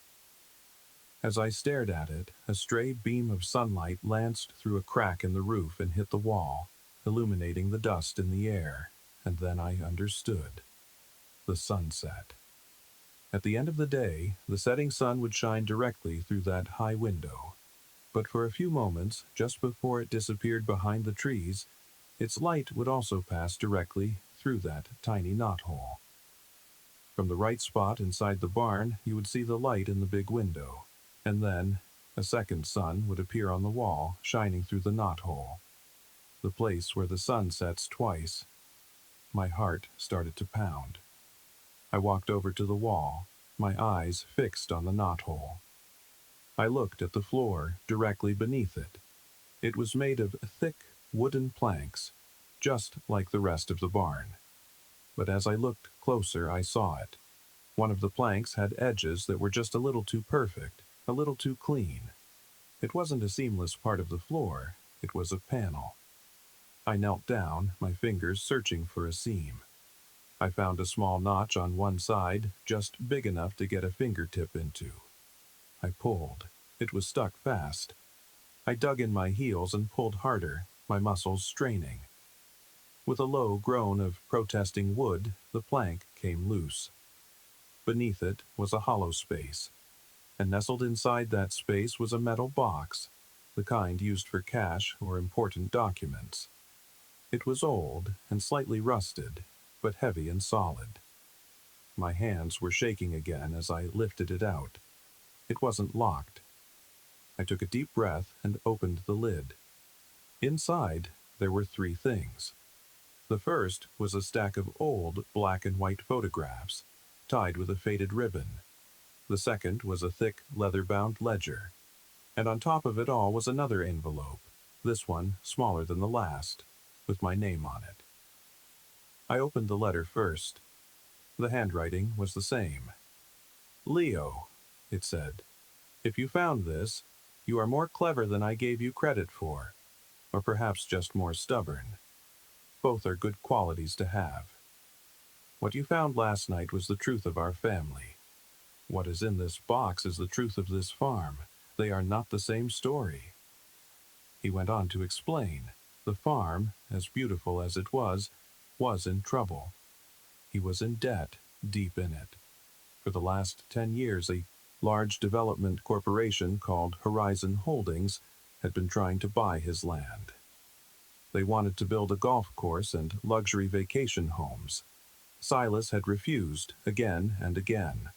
[SPEAKER 1] As I stared at it, a stray beam of sunlight lanced through a crack in the roof and hit the wall, illuminating the dust in the air, and then I understood. The sunset. At the end of the day, the setting sun would shine directly through that high window. But for a few moments, just before it disappeared behind the trees, its light would also pass directly through that tiny knothole. From the right spot inside the barn, you would see the light in the big window, and then a second sun would appear on the wall, shining through the knothole. The place where the sun sets twice. My heart started to pound. I walked over to the wall, my eyes fixed on the knothole. I looked at the floor directly beneath it. It was made of thick wooden planks, just like the rest of the barn. But as I looked closer, I saw it. One of the planks had edges that were just a little too perfect, a little too clean. It wasn't a seamless part of the floor, it was a panel. I knelt down, my fingers searching for a seam. I found a small notch on one side, just big enough to get a fingertip into. I pulled. It was stuck fast. I dug in my heels and pulled harder, my muscles straining. With a low groan of protesting wood, the plank came loose. Beneath it was a hollow space, and nestled inside that space was a metal box, the kind used for cash or important documents. It was old and slightly rusted, but heavy and solid. My hands were shaking again as I lifted it out. It wasn't locked. I took a deep breath and opened the lid. Inside, there were three things. The first was a stack of old black and white photographs, tied with a faded ribbon. The second was a thick, leather-bound ledger. And on top of it all was another envelope, this one smaller than the last, with my name on it. I opened the letter first. The handwriting was the same. "Leo," it said, "if you found this, you are more clever than I gave you credit for, or perhaps just more stubborn. Both are good qualities to have. What you found last night was the truth of our family. What is in this box is the truth of this farm. They are not the same story." He went on to explain. The farm, as beautiful as it was in trouble. He was in debt, deep in it. For the last 10 years, a large development corporation called Horizon Holdings had been trying to buy his land. They wanted to build a golf course and luxury vacation homes. Silas had refused again and again.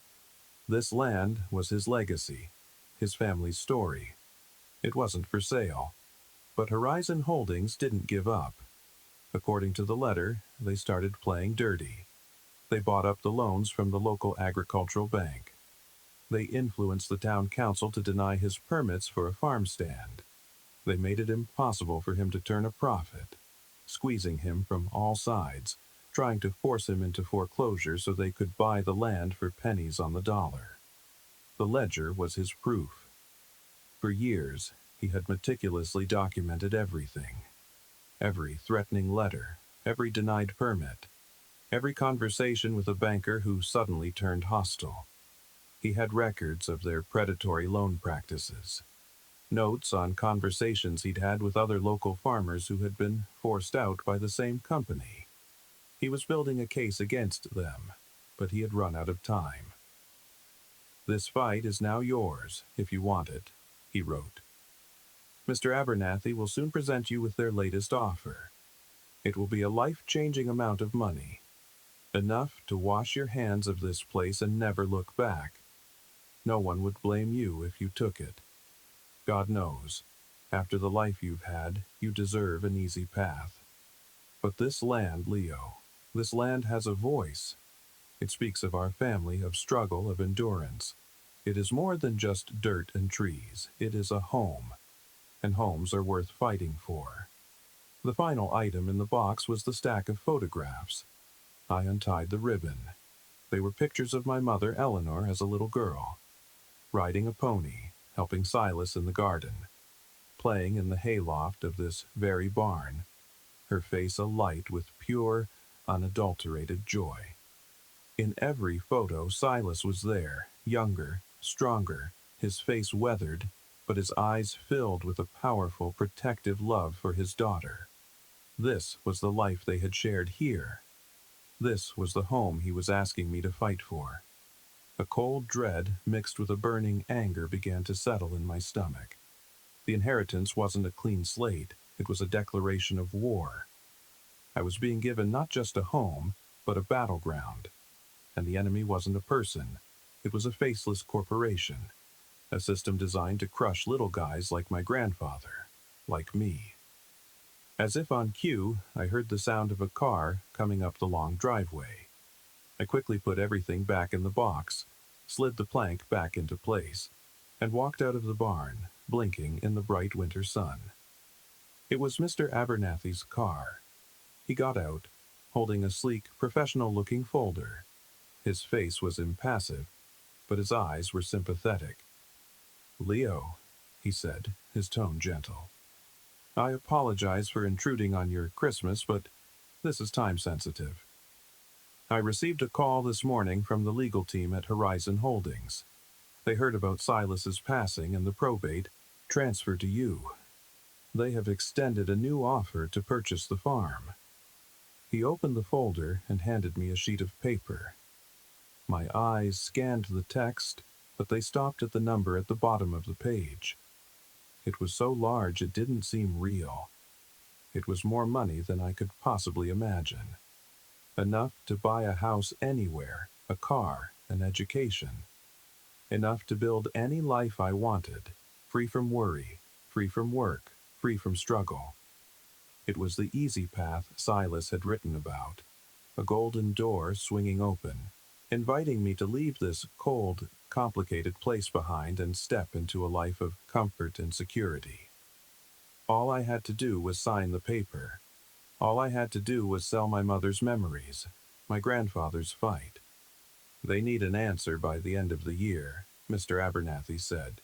[SPEAKER 1] This land was his legacy, his family's story. It wasn't for sale. But Horizon Holdings didn't give up. According to the letter, they started playing dirty. They bought up the loans from the local agricultural bank. They influenced the town council to deny his permits for a farm stand. They made it impossible for him to turn a profit, squeezing him from all sides, trying to force him into foreclosure so they could buy the land for pennies on the dollar. The ledger was his proof. For years, he had meticulously documented everything. Every threatening letter, every denied permit, every conversation with a banker who suddenly turned hostile. He had records of their predatory loan practices, notes on conversations he'd had with other local farmers who had been forced out by the same company. He was building a case against them, but he had run out of time. "This fight is now yours, if you want it," he wrote. "Mr. Abernathy will soon present you with their latest offer. It will be a life-changing amount of money, enough to wash your hands of this place and never look back. No one would blame you if you took it. God knows, after the life you've had, you deserve an easy path. But this land, Leo, this land has a voice. It speaks of our family, of struggle, of endurance. It is more than just dirt and trees. It is a home, and homes are worth fighting for." The final item in the box was the stack of photographs. I untied the ribbon. They were pictures of my mother, Eleanor, as a little girl, riding a pony, helping Silas in the garden, playing in the hayloft of this very barn, her face alight with pure, unadulterated joy. In every photo, Silas was there, younger, stronger, his face weathered, but his eyes filled with a powerful, protective love for his daughter. This was the life they had shared here. This was the home he was asking me to fight for. A cold dread mixed with a burning anger began to settle in my stomach. The inheritance wasn't a clean slate. It was a declaration of war. I was being given not just a home, but a battleground. And the enemy wasn't a person. It was a faceless corporation. A system designed to crush little guys like my grandfather, like me. As if on cue, I heard the sound of a car coming up the long driveway. I quickly put everything back in the box, slid the plank back into place, and walked out of the barn, blinking in the bright winter sun. It was Mr. Abernathy's car. He got out, holding a sleek, professional-looking folder. His face was impassive, but his eyes were sympathetic. "Leo," he said, his tone gentle. "I apologize for intruding on your Christmas, but this is time-sensitive. I received a call this morning from the legal team at Horizon Holdings. They heard about Silas's passing and the probate transfer to you. They have extended a new offer to purchase the farm." He opened the folder and handed me a sheet of paper. My eyes scanned the text, but they stopped at the number at the bottom of the page. It was so large it didn't seem real. It was more money than I could possibly imagine. Enough to buy a house anywhere, a car, an education. Enough to build any life I wanted, free from worry, free from work, free from struggle. It was the easy path Silas had written about, a golden door swinging open, inviting me to leave this cold, complicated place behind and step into a life of comfort and security. All I had to do was sign the paper. All I had to do was sell my mother's memories, my grandfather's fight. "They need an answer by the end of the year," Mr. Abernathy said.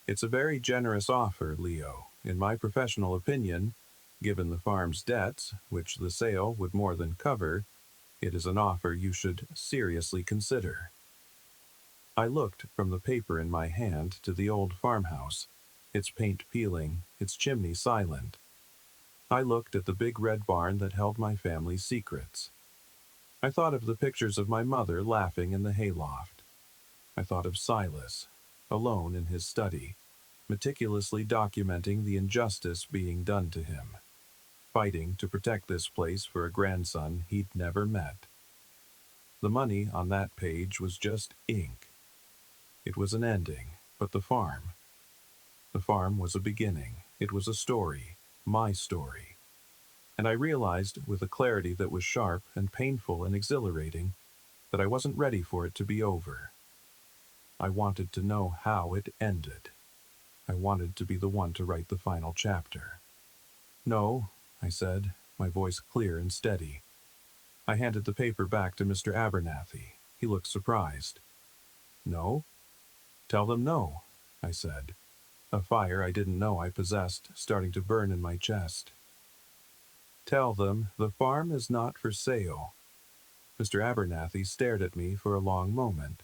[SPEAKER 1] "It's a very generous offer, Leo. In my professional opinion, given the farm's debts, which the sale would more than cover, it is an offer you should seriously consider." I looked from the paper in my hand to the old farmhouse, its paint peeling, its chimney silent. I looked at the big red barn that held my family's secrets. I thought of the pictures of my mother laughing in the hayloft. I thought of Silas, alone in his study, meticulously documenting the injustice being done to him, fighting to protect this place for a grandson he'd never met. The money on that page was just ink. It was an ending, but the farm was a beginning. It was a story, my story. And I realized, with a clarity that was sharp and painful and exhilarating, that I wasn't ready for it to be over. I wanted to know how it ended. I wanted to be the one to write the final chapter. "No," I said, my voice clear and steady. I handed the paper back to Mr. Abernathy. He looked surprised. "No?" "Tell them no," I said, a fire I didn't know I possessed starting to burn in my chest. "Tell them the farm is not for sale." Mr. Abernathy stared at me for a long moment,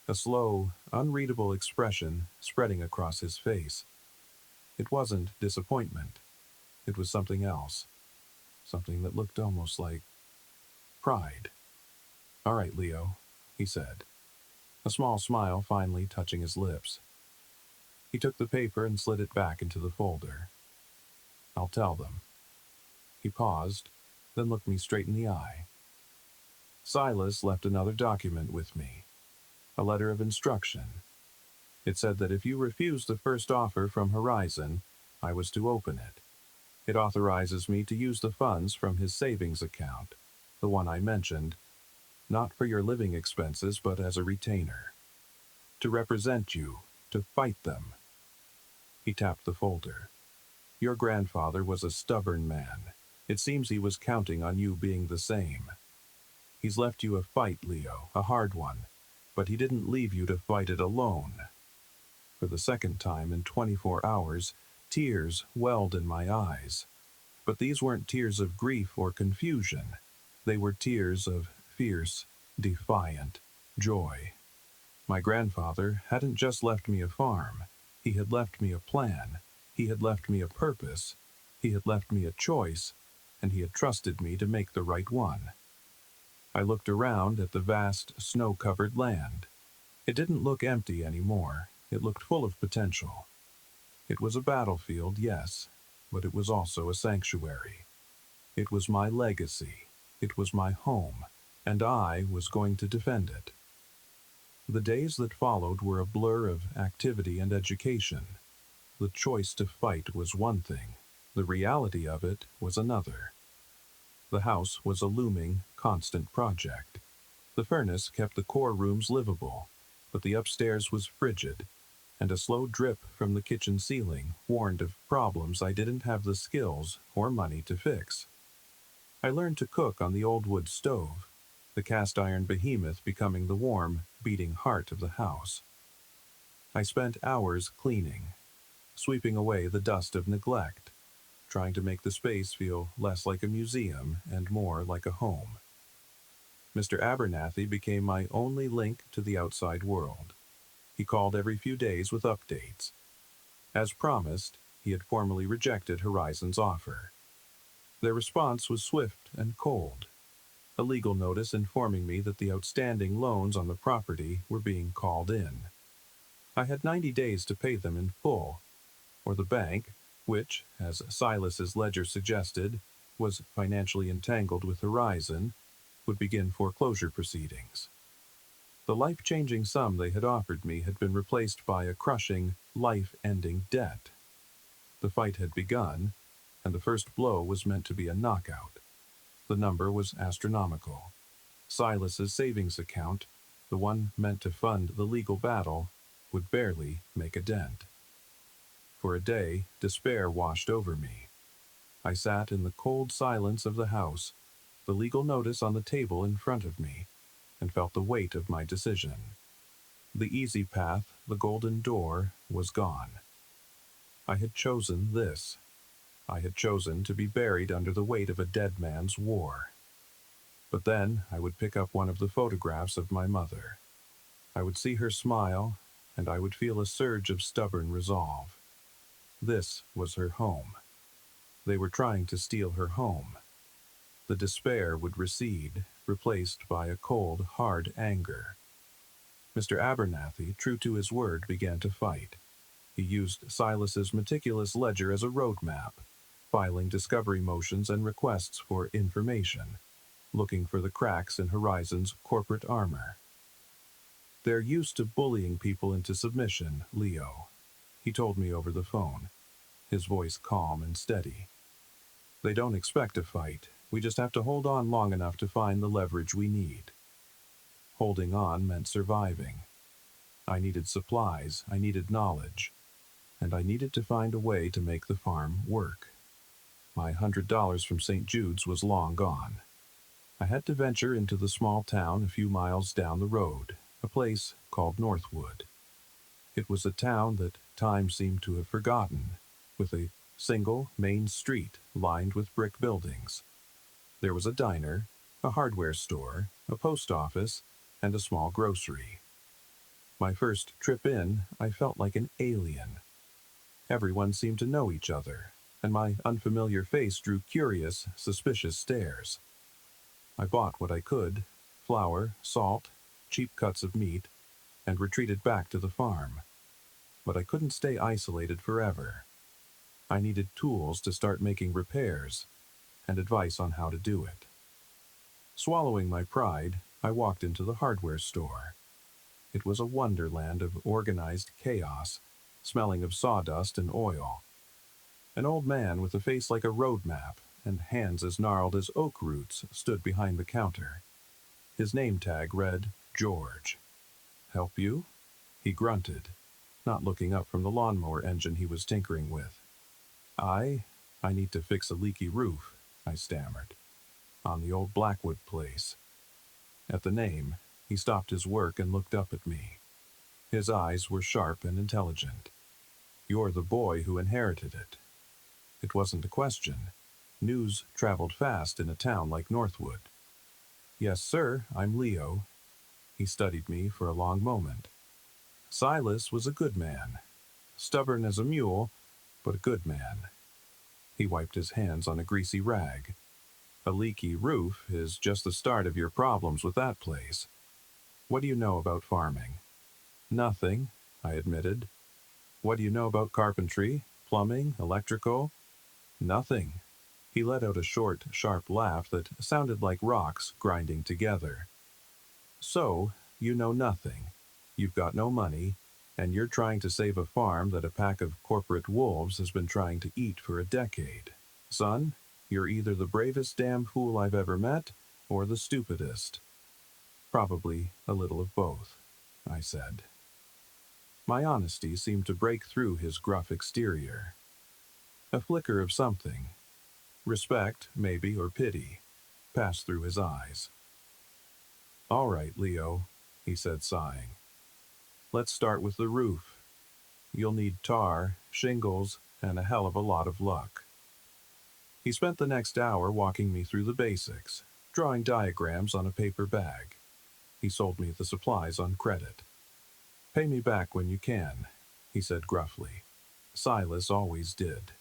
[SPEAKER 1] a slow, unreadable expression spreading across his face. It wasn't disappointment. It was something else, something that looked almost like pride. "All right, Leo," he said, a small smile finally touching his lips. He took the paper and slid it back into the folder. "I'll tell them." He paused, then looked me straight in the eye. "Silas left another document with me, a letter of instruction. It said that if you refused the first offer from Horizon, I was to open it. It authorizes me to use the funds from his savings account, the one I mentioned, not for your living expenses but as a retainer. To represent you, to fight them." He tapped the folder. "Your grandfather was a stubborn man. It seems he was counting on you being the same. He's left you a fight, Leo, a hard one, but he didn't leave you to fight it alone." For the second time in 24 hours, tears welled in my eyes. But these weren't tears of grief or confusion. They were tears of fierce, defiant joy. My grandfather hadn't just left me a farm. He had left me a plan. He had left me a purpose. He had left me a choice, and he had trusted me to make the right one. I looked around at the vast, snow-covered land. It didn't look empty anymore. It looked full of potential. It was a battlefield, yes, but it was also a sanctuary. It was my legacy. It was my home, and I was going to defend it. The days that followed were a blur of activity and education. The choice to fight was one thing. The reality of it was another. The house was a looming, constant project. The furnace kept the core rooms livable, but the upstairs was frigid, and a slow drip from the kitchen ceiling warned of problems I didn't have the skills or money to fix. I learned to cook on the old wood stove, the cast-iron behemoth becoming the warm, beating heart of the house. I spent hours cleaning, sweeping away the dust of neglect, trying to make the space feel less like a museum and more like a home. Mr. Abernathy became my only link to the outside world. He called every few days with updates. As promised, he had formally rejected Horizon's offer. Their response was swift and cold. A legal notice informing me that the outstanding loans on the property were being called in. I had 90 days to pay them in full, or the bank, which, as Silas's ledger suggested, was financially entangled with Horizon, would begin foreclosure proceedings. The life-changing sum they had offered me had been replaced by a crushing, life-ending debt. The fight had begun, and the first blow was meant to be a knockout. The number was astronomical. Silas's savings account, the one meant to fund the legal battle, would barely make a dent. For a day, despair washed over me. I sat in the cold silence of the house, the legal notice on the table in front of me, and felt the weight of my decision. The easy path, the golden door, was gone. I had chosen this. I had chosen to be buried under the weight of a dead man's war. But then I would pick up one of the photographs of my mother. I would see her smile, and I would feel a surge of stubborn resolve. This was her home. They were trying to steal her home. The despair would recede, replaced by a cold, hard anger. Mr. Abernathy, true to his word, began to fight. He used Silas's meticulous ledger as a roadmap, filing discovery motions and requests for information, looking for the cracks in Horizon's corporate armor. "They're used to bullying people into submission, Leo," he told me over the phone, his voice calm and steady. "They don't expect a fight. We just have to hold on long enough to find the leverage we need." Holding on meant surviving. I needed supplies, I needed knowledge, and I needed to find a way to make the farm work. My $100 from St. Jude's was long gone. I had to venture into the small town a few miles down the road, a place called Northwood. It was a town that time seemed to have forgotten, with a single main street lined with brick buildings. There was a diner, a hardware store, a post office, and a small grocery. My first trip in, I felt like an alien. Everyone seemed to know each other, and my unfamiliar face drew curious, suspicious stares. I bought what I could: flour, salt, cheap cuts of meat, and retreated back to the farm. But I couldn't stay isolated forever. I needed tools to start making repairs, and advice on how to do it. Swallowing my pride, I walked into the hardware store. It was a wonderland of organized chaos, smelling of sawdust and oil. An old man with a face like a road map and hands as gnarled as oak roots stood behind the counter. His name tag read George. "Help you?" he grunted, not looking up from the lawnmower engine he was tinkering with. I need to fix a leaky roof," I stammered, "on the old Blackwood place." At the name, he stopped his work and looked up at me. His eyes were sharp and intelligent. "You're the boy who inherited it." It wasn't a question. News traveled fast in a town like Northwood. "Yes, sir, I'm Leo." He studied me for a long moment. "Silas was a good man. Stubborn as a mule, but a good man." He wiped his hands on a greasy rag. "A leaky roof is just the start of your problems with that place. What do you know about farming?" "Nothing," I admitted. "What do you know about carpentry, plumbing, electrical?" "Nothing." He let out a short, sharp laugh that sounded like rocks grinding together. "So, you know nothing. You've got no money, and you're trying to save a farm that a pack of corporate wolves has been trying to eat for a decade. Son, you're either the bravest damn fool I've ever met, or the stupidest." "Probably a little of both," I said. My honesty seemed to break through his gruff exterior. A flicker of something, respect, maybe, or pity, passed through his eyes. "All right, Leo," he said, sighing. "Let's start with the roof. You'll need tar, shingles, and a hell of a lot of luck." He spent the next hour walking me through the basics, drawing diagrams on a paper bag. He sold me the supplies on credit. "Pay me back when you can," he said gruffly. Silas always did.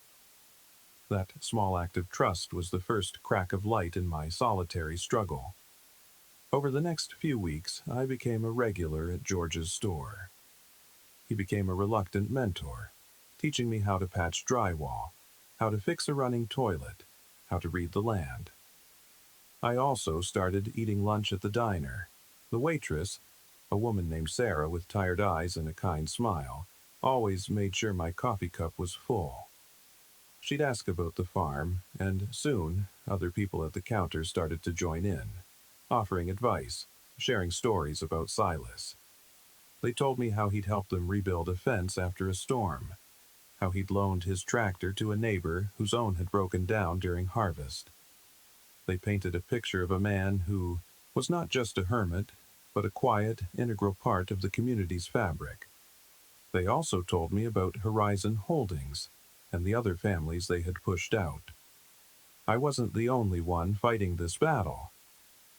[SPEAKER 1] That small act of trust was the first crack of light in my solitary struggle. Over the next few weeks, I became a regular at George's store. He became a reluctant mentor, teaching me how to patch drywall, how to fix a running toilet, how to read the land. I also started eating lunch at the diner. The waitress, a woman named Sarah with tired eyes and a kind smile, always made sure my coffee cup was full. She'd ask about the farm, and soon other people at the counter started to join in, offering advice, sharing stories about Silas. They told me how he'd helped them rebuild a fence after a storm, how he'd loaned his tractor to a neighbor whose own had broken down during harvest. They painted a picture of a man who was not just a hermit, but a quiet, integral part of the community's fabric. They also told me about Horizon Holdings and the other families they had pushed out. I wasn't the only one fighting this battle.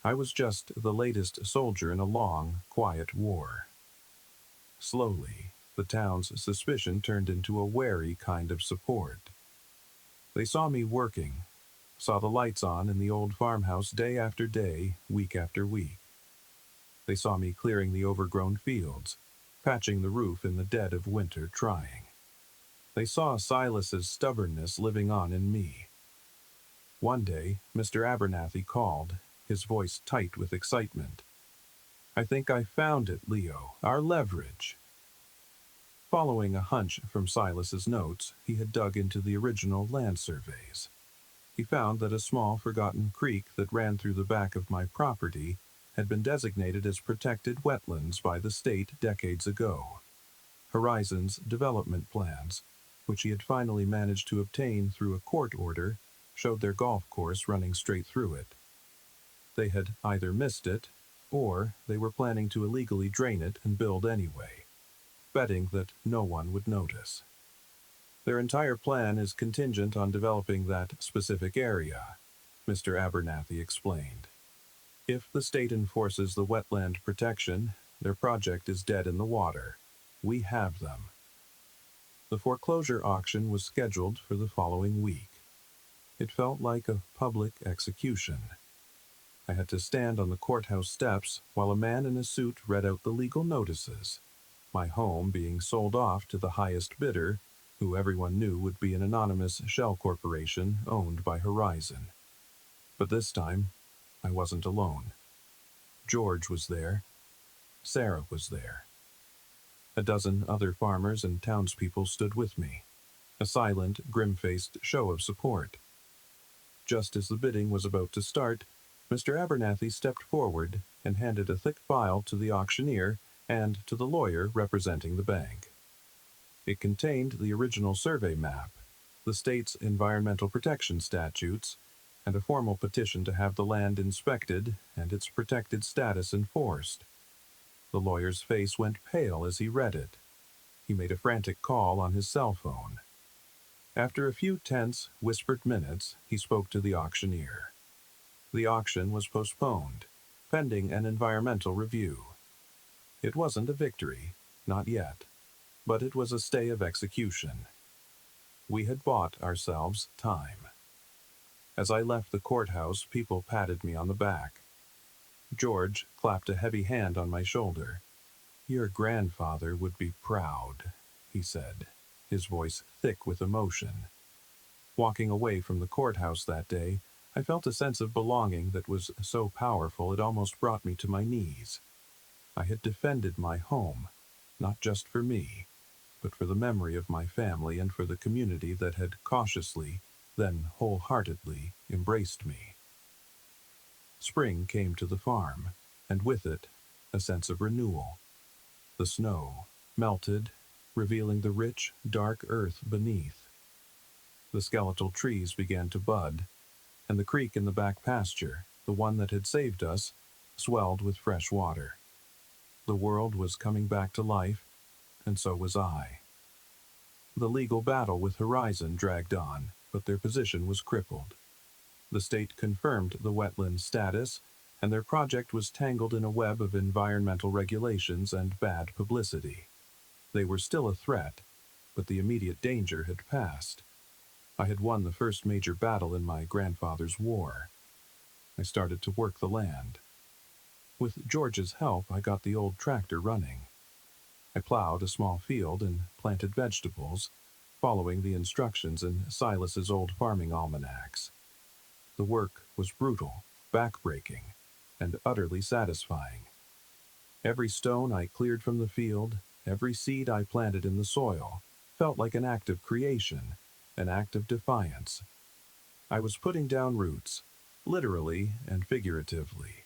[SPEAKER 1] I was just the latest soldier in a long, quiet war. Slowly, the town's suspicion turned into a wary kind of support. They saw me working, saw the lights on in the old farmhouse day after day, week after week. They saw me clearing the overgrown fields, patching the roof in the dead of winter, trying. They saw Silas's stubbornness living on in me. One day, Mr. Abernathy called, his voice tight with excitement. "I think I found it, Leo, our leverage." Following a hunch from Silas's notes, he had dug into the original land surveys. He found that a small forgotten creek that ran through the back of my property had been designated as protected wetlands by the state decades ago. Horizon's development plans, which he had finally managed to obtain through a court order, showed their golf course running straight through it. They had either missed it, or they were planning to illegally drain it and build anyway, betting that no one would notice. Their entire plan is contingent on developing that specific area, Mr. Abernathy explained. If the state enforces the wetland protection, their project is dead in the water. We have them. The foreclosure auction was scheduled for the following week. It felt like a public execution. I had to stand on the courthouse steps while a man in a suit read out the legal notices, my home being sold off to the highest bidder, who everyone knew would be an anonymous shell corporation owned by Horizon. But this time, I wasn't alone. George was there. Sarah was there. A dozen other farmers and townspeople stood with me, a silent, grim-faced show of support. Just as the bidding was about to start, Mr. Abernathy stepped forward and handed a thick file to the auctioneer and to the lawyer representing the bank. It contained the original survey map, the state's environmental protection statutes, and a formal petition to have the land inspected and its protected status enforced. The lawyer's face went pale as he read it. He made a frantic call on his cell phone. After a few tense, whispered minutes, he spoke to the auctioneer. The auction was postponed, pending an environmental review. It wasn't a victory, not yet, but it was a stay of execution. We had bought ourselves time. As I left the courthouse, people patted me on the back. George clapped a heavy hand on my shoulder. "Your grandfather would be proud," he said, his voice thick with emotion. Walking away from the courthouse that day, I felt a sense of belonging that was so powerful it almost brought me to my knees. I had defended my home, not just for me, but for the memory of my family and for the community that had cautiously, then wholeheartedly, embraced me. Spring came to the farm, and with it, a sense of renewal. The snow melted, revealing the rich, dark earth beneath. The skeletal trees began to bud, and the creek in the back pasture, the one that had saved us, swelled with fresh water. The world was coming back to life, and so was I. The legal battle with Horizon dragged on, but their position was crippled. The state confirmed the wetland status, and their project was tangled in a web of environmental regulations and bad publicity. They were still a threat, but the immediate danger had passed. I had won the first major battle in my grandfather's war. I started to work the land. With George's help, I got the old tractor running. I plowed a small field and planted vegetables, following the instructions in Silas's old farming almanacs. The work was brutal, backbreaking, and utterly satisfying. Every stone I cleared from the field, every seed I planted in the soil, felt like an act of creation, an act of defiance. I was putting down roots, literally and figuratively.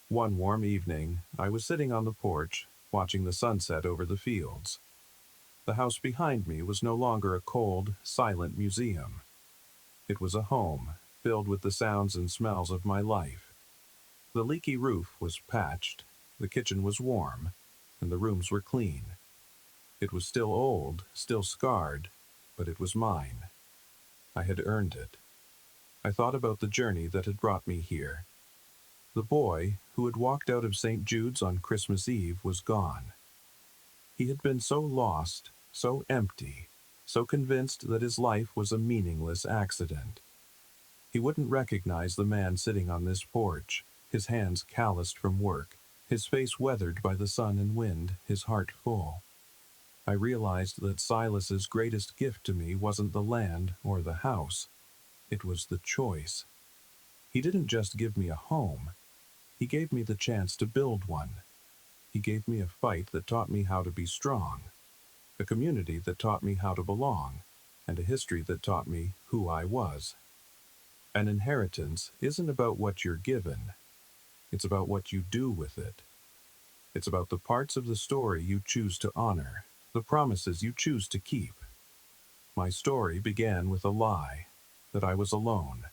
[SPEAKER 1] One warm evening, I was sitting on the porch, watching the sunset over the fields. The house behind me was no longer a cold, silent museum. It was a home, filled with the sounds and smells of my life. The leaky roof was patched, the kitchen was warm, and the rooms were clean. It was still old, still scarred, but it was mine. I had earned it. I thought about the journey that had brought me here. The boy who had walked out of St. Jude's on Christmas Eve was gone. He had been so lost, so empty, so convinced that his life was a meaningless accident. He wouldn't recognize the man sitting on this porch, his hands calloused from work, his face weathered by the sun and wind, his heart full. I realized that Silas's greatest gift to me wasn't the land or the house. It was the choice. He didn't just give me a home. He gave me the chance to build one. He gave me a fight that taught me how to be strong, a community that taught me how to belong, and a history that taught me who I was. An inheritance isn't about what you're given. It's about what you do with it. It's about the parts of the story you choose to honor, the promises you choose to keep. My story began with a lie, that I was alone.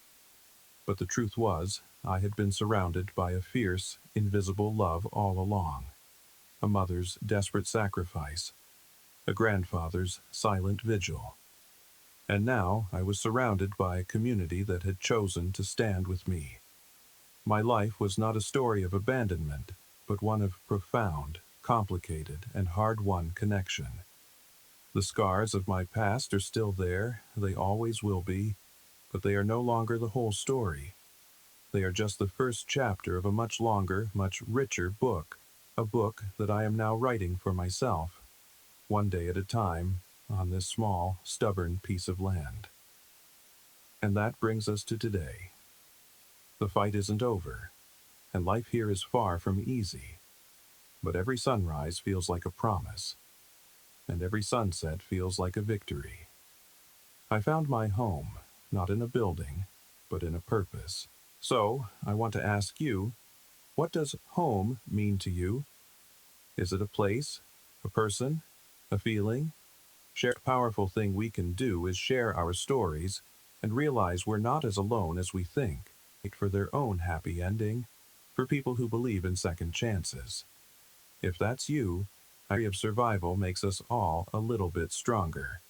[SPEAKER 1] But the truth was, I had been surrounded by a fierce, invisible love all along. A mother's desperate sacrifice, a grandfather's silent vigil. And now I was surrounded by a community that had chosen to stand with me. My life was not a story of abandonment, but one of profound, complicated, and hard-won connection. The scars of my past are still there, they always will be, but they are no longer the whole story. They are just the first chapter of a much longer, much richer book, a book that I am now writing for myself, one day at a time, on this small, stubborn piece of land. And that brings us to today. The fight isn't over, and life here is far from easy. But every sunrise feels like a promise, and every sunset feels like a victory. I found my home, not in a building, but in a purpose. So, I want to ask you, what does home mean to you? Is it a place, a person, a feeling? The powerful thing we can do is share our stories and realize we're not as alone as we think. Wait for their own happy ending, for people who believe in second chances. If that's you, the idea of survival makes us all a little bit stronger.